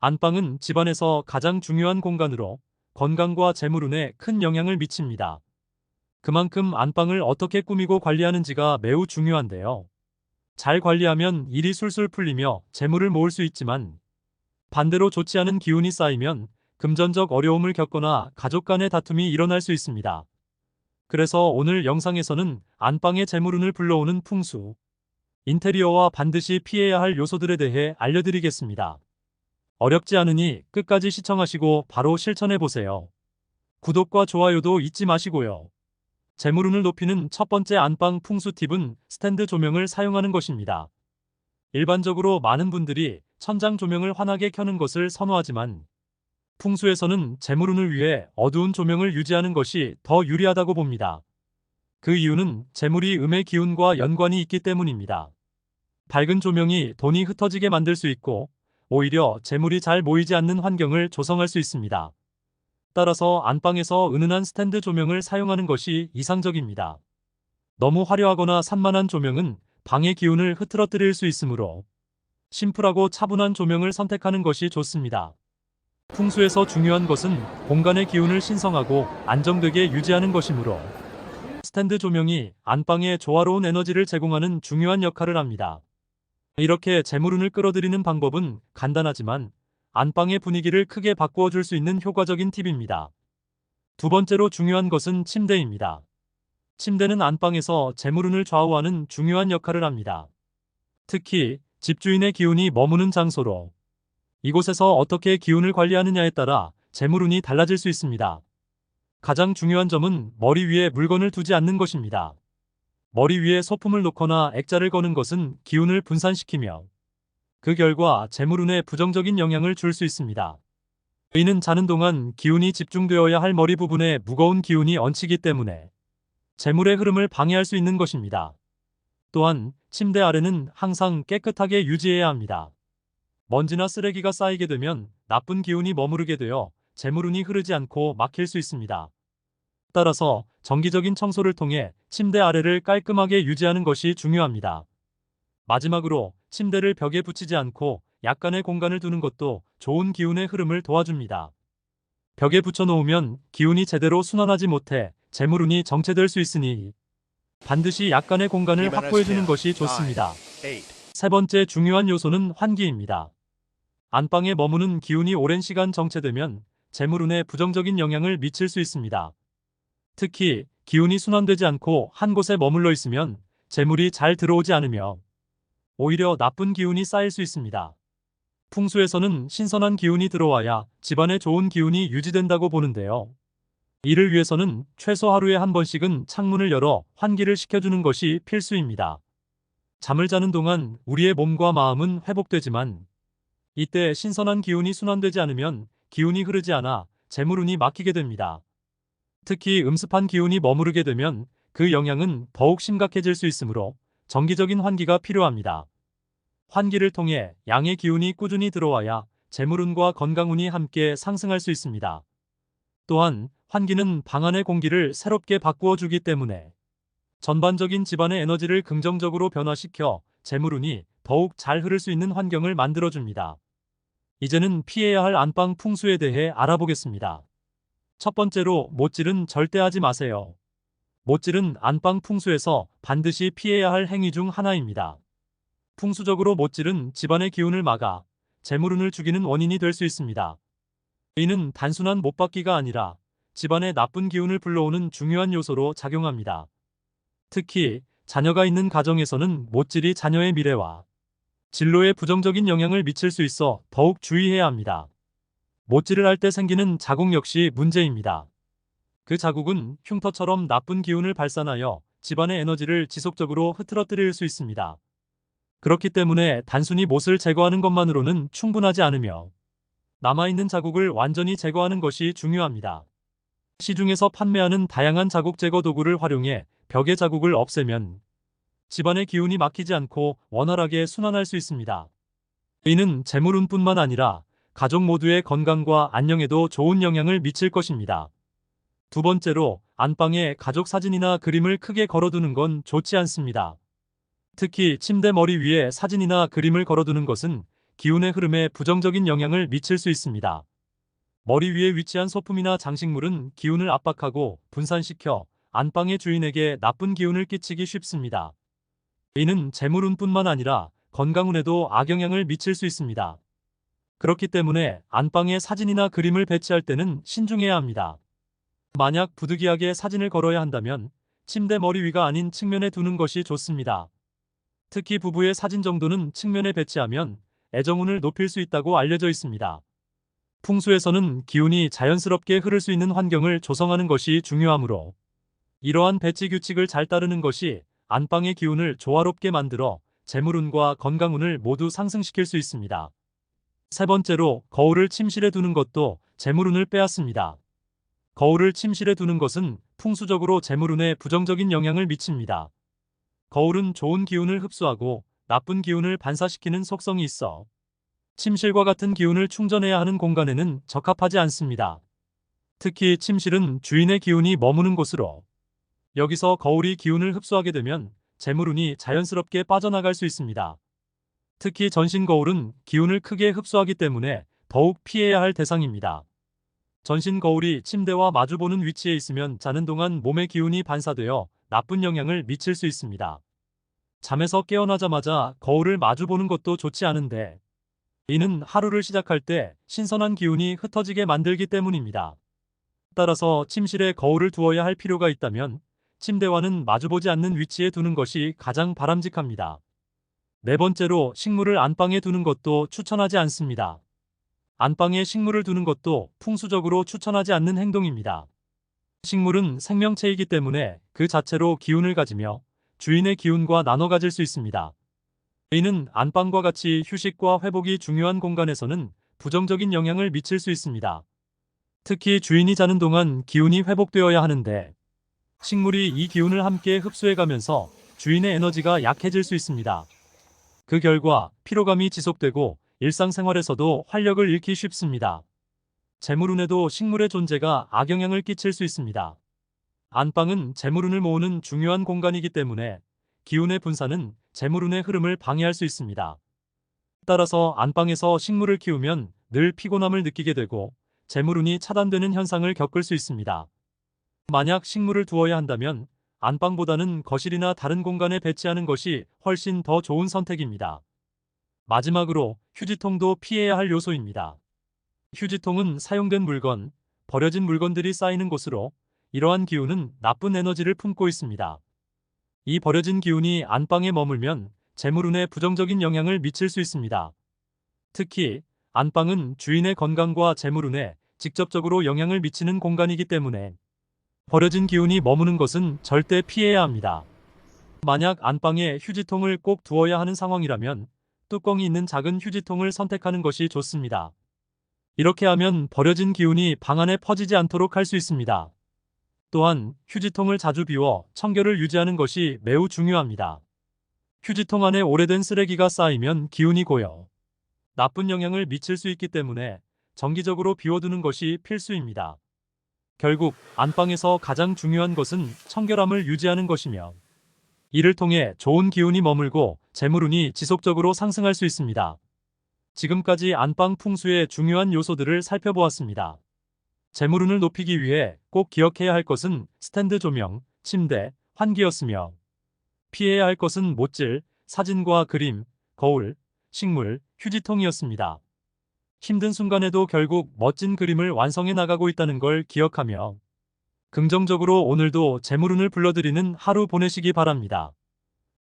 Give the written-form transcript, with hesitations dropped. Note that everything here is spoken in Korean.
안방은 집안에서 가장 중요한 공간으로 건강과 재물운에 큰 영향을 미칩니다. 그만큼 안방을 어떻게 꾸미고 관리하는지가 매우 중요한데요. 잘 관리하면 일이 술술 풀리며 재물을 모을 수 있지만 반대로 좋지 않은 기운이 쌓이면 금전적 어려움을 겪거나 가족 간의 다툼이 일어날 수 있습니다. 그래서 오늘 영상에서는 안방의 재물운을 불러오는 풍수, 인테리어와 반드시 피해야 할 요소들에 대해 알려드리겠습니다. 어렵지 않으니 끝까지 시청하시고 바로 실천해보세요. 구독과 좋아요도 잊지 마시고요. 재물운을 높이는 첫 번째 안방 풍수 팁은 스탠드 조명을 사용하는 것입니다. 일반적으로 많은 분들이 천장 조명을 환하게 켜는 것을 선호하지만 풍수에서는 재물운을 위해 어두운 조명을 유지하는 것이 더 유리하다고 봅니다. 그 이유는 재물이 음의 기운과 연관이 있기 때문입니다. 밝은 조명이 돈이 흩어지게 만들 수 있고 오히려 재물이 잘 모이지 않는 환경을 조성할 수 있습니다. 따라서 안방에서 은은한 스탠드 조명을 사용하는 것이 이상적입니다. 너무 화려하거나 산만한 조명은 방의 기운을 흐트러뜨릴 수 있으므로 심플하고 차분한 조명을 선택하는 것이 좋습니다. 풍수에서 중요한 것은 공간의 기운을 신성하고 안정되게 유지하는 것이므로 스탠드 조명이 안방에 조화로운 에너지를 제공하는 중요한 역할을 합니다. 이렇게 재물운을 끌어들이는 방법은 간단하지만 안방의 분위기를 크게 바꾸어 줄 수 있는 효과적인 팁입니다. 두 번째로 중요한 것은 침대입니다. 침대는 안방에서 재물운을 좌우하는 중요한 역할을 합니다. 특히 집주인의 기운이 머무는 장소로 이곳에서 어떻게 기운을 관리하느냐에 따라 재물운이 달라질 수 있습니다. 가장 중요한 점은 머리 위에 물건을 두지 않는 것입니다. 머리 위에 소품을 놓거나 액자를 거는 것은 기운을 분산시키며 그 결과 재물운에 부정적인 영향을 줄 수 있습니다. 이는 자는 동안 기운이 집중되어야 할 머리 부분에 무거운 기운이 얹히기 때문에 재물의 흐름을 방해할 수 있는 것입니다. 또한 침대 아래는 항상 깨끗하게 유지해야 합니다. 먼지나 쓰레기가 쌓이게 되면 나쁜 기운이 머무르게 되어 재물운이 흐르지 않고 막힐 수 있습니다. 따라서 정기적인 청소를 통해 침대 아래를 깔끔하게 유지하는 것이 중요합니다. 마지막으로 침대를 벽에 붙이지 않고 약간의 공간을 두는 것도 좋은 기운의 흐름을 도와줍니다. 벽에 붙여놓으면 기운이 제대로 순환하지 못해 재물운이 정체될 수 있으니 반드시 약간의 공간을 확보해주는 것이 좋습니다. 세 번째 중요한 요소는 환기입니다. 안방에 머무는 기운이 오랜 시간 정체되면 재물운에 부정적인 영향을 미칠 수 있습니다. 특히 기운이 순환되지 않고 한 곳에 머물러 있으면 재물이 잘 들어오지 않으며 오히려 나쁜 기운이 쌓일 수 있습니다. 풍수에서는 신선한 기운이 들어와야 집안에 좋은 기운이 유지된다고 보는데요. 이를 위해서는 최소 하루에 한 번씩은 창문을 열어 환기를 시켜주는 것이 필수입니다. 잠을 자는 동안 우리의 몸과 마음은 회복되지만 이때 신선한 기운이 순환되지 않으면 기운이 흐르지 않아 재물운이 막히게 됩니다. 특히 음습한 기운이 머무르게 되면 그 영향은 더욱 심각해질 수 있으므로 정기적인 환기가 필요합니다. 환기를 통해 양의 기운이 꾸준히 들어와야 재물운과 건강운이 함께 상승할 수 있습니다. 또한 환기는 방 안의 공기를 새롭게 바꾸어 주기 때문에 전반적인 집안의 에너지를 긍정적으로 변화시켜 재물운이 더욱 잘 흐를 수 있는 환경을 만들어줍니다. 이제는 피해야 할 안방 풍수에 대해 알아보겠습니다. 첫 번째로 못질은 절대 하지 마세요. 못질은 안방 풍수에서 반드시 피해야 할 행위 중 하나입니다. 풍수적으로 못질은 집안의 기운을 막아 재물운을 죽이는 원인이 될 수 있습니다. 이는 단순한 못받기가 아니라 집안에 나쁜 기운을 불러오는 중요한 요소로 작용합니다. 특히 자녀가 있는 가정에서는 못질이 자녀의 미래와 진로에 부정적인 영향을 미칠 수 있어 더욱 주의해야 합니다. 못질을 할 때 생기는 자국 역시 문제입니다. 그 자국은 흉터처럼 나쁜 기운을 발산하여 집안의 에너지를 지속적으로 흐트러뜨릴 수 있습니다. 그렇기 때문에 단순히 못을 제거하는 것만으로는 충분하지 않으며 남아있는 자국을 완전히 제거하는 것이 중요합니다. 시중에서 판매하는 다양한 자국 제거 도구를 활용해 벽의 자국을 없애면 집안의 기운이 막히지 않고 원활하게 순환할 수 있습니다. 이는 재물운뿐만 아니라 가족 모두의 건강과 안녕에도 좋은 영향을 미칠 것입니다. 두 번째로 안방에 가족 사진이나 그림을 크게 걸어두는 건 좋지 않습니다. 특히 침대 머리 위에 사진이나 그림을 걸어두는 것은 기운의 흐름에 부정적인 영향을 미칠 수 있습니다. 머리 위에 위치한 소품이나 장식물은 기운을 압박하고 분산시켜 안방의 주인에게 나쁜 기운을 끼치기 쉽습니다. 이는 재물운뿐만 아니라 건강운에도 악영향을 미칠 수 있습니다. 그렇기 때문에 안방에 사진이나 그림을 배치할 때는 신중해야 합니다. 만약 부득이하게 사진을 걸어야 한다면 침대 머리 위가 아닌 측면에 두는 것이 좋습니다. 특히 부부의 사진 정도는 측면에 배치하면 애정운을 높일 수 있다고 알려져 있습니다. 풍수에서는 기운이 자연스럽게 흐를 수 있는 환경을 조성하는 것이 중요하므로 이러한 배치 규칙을 잘 따르는 것이 안방의 기운을 조화롭게 만들어 재물운과 건강운을 모두 상승시킬 수 있습니다. 세 번째로 거울을 침실에 두는 것도 재물운을 빼앗습니다. 거울을 침실에 두는 것은 풍수적으로 재물운에 부정적인 영향을 미칩니다. 거울은 좋은 기운을 흡수하고 나쁜 기운을 반사시키는 속성이 있어 침실과 같은 기운을 충전해야 하는 공간에는 적합하지 않습니다. 특히 침실은 주인의 기운이 머무는 곳으로 여기서 거울이 기운을 흡수하게 되면 재물운이 자연스럽게 빠져나갈 수 있습니다. 특히 전신 거울은 기운을 크게 흡수하기 때문에 더욱 피해야 할 대상입니다. 전신 거울이 침대와 마주보는 위치에 있으면 자는 동안 몸의 기운이 반사되어 나쁜 영향을 미칠 수 있습니다. 잠에서 깨어나자마자 거울을 마주보는 것도 좋지 않은데 이는 하루를 시작할 때 신선한 기운이 흩어지게 만들기 때문입니다. 따라서 침실에 거울을 두어야 할 필요가 있다면 침대와는 마주보지 않는 위치에 두는 것이 가장 바람직합니다. 네 번째로 식물을 안방에 두는 것도 추천하지 않습니다. 안방에 식물을 두는 것도 풍수적으로 추천하지 않는 행동입니다. 식물은 생명체이기 때문에 그 자체로 기운을 가지며 주인의 기운과 나눠 가질 수 있습니다. 이는 안방과 같이 휴식과 회복이 중요한 공간에서는 부정적인 영향을 미칠 수 있습니다. 특히 주인이 자는 동안 기운이 회복되어야 하는데 식물이 이 기운을 함께 흡수해가면서 주인의 에너지가 약해질 수 있습니다. 그 결과 피로감이 지속되고 일상생활에서도 활력을 잃기 쉽습니다. 재물운에도 식물의 존재가 악영향을 끼칠 수 있습니다. 안방은 재물운을 모으는 중요한 공간이기 때문에 기운의 분산은 재물운의 흐름을 방해할 수 있습니다. 따라서 안방에서 식물을 키우면 늘 피곤함을 느끼게 되고 재물운이 차단되는 현상을 겪을 수 있습니다. 만약 식물을 두어야 한다면 안방보다는 거실이나 다른 공간에 배치하는 것이 훨씬 더 좋은 선택입니다. 마지막으로 휴지통도 피해야 할 요소입니다. 휴지통은 사용된 물건, 버려진 물건들이 쌓이는 곳으로 이러한 기운은 나쁜 에너지를 품고 있습니다. 이 버려진 기운이 안방에 머물면 재물운에 부정적인 영향을 미칠 수 있습니다. 특히 안방은 주인의 건강과 재물운에 직접적으로 영향을 미치는 공간이기 때문에 버려진 기운이 머무는 것은 절대 피해야 합니다. 만약 안방에 휴지통을 꼭 두어야 하는 상황이라면 뚜껑이 있는 작은 휴지통을 선택하는 것이 좋습니다. 이렇게 하면 버려진 기운이 방 안에 퍼지지 않도록 할 수 있습니다. 또한 휴지통을 자주 비워 청결을 유지하는 것이 매우 중요합니다. 휴지통 안에 오래된 쓰레기가 쌓이면 기운이 고여 나쁜 영향을 미칠 수 있기 때문에 정기적으로 비워두는 것이 필수입니다. 결국 안방에서 가장 중요한 것은 청결함을 유지하는 것이며 이를 통해 좋은 기운이 머물고 재물운이 지속적으로 상승할 수 있습니다. 지금까지 안방 풍수의 중요한 요소들을 살펴보았습니다. 재물운을 높이기 위해 꼭 기억해야 할 것은 스탠드 조명, 침대, 환기였으며 피해야 할 것은 못질, 사진과 그림, 거울, 식물, 휴지통이었습니다. 힘든 순간에도 결국 멋진 그림을 완성해 나가고 있다는 걸 기억하며 긍정적으로 오늘도 재물운을 불러들이는 하루 보내시기 바랍니다.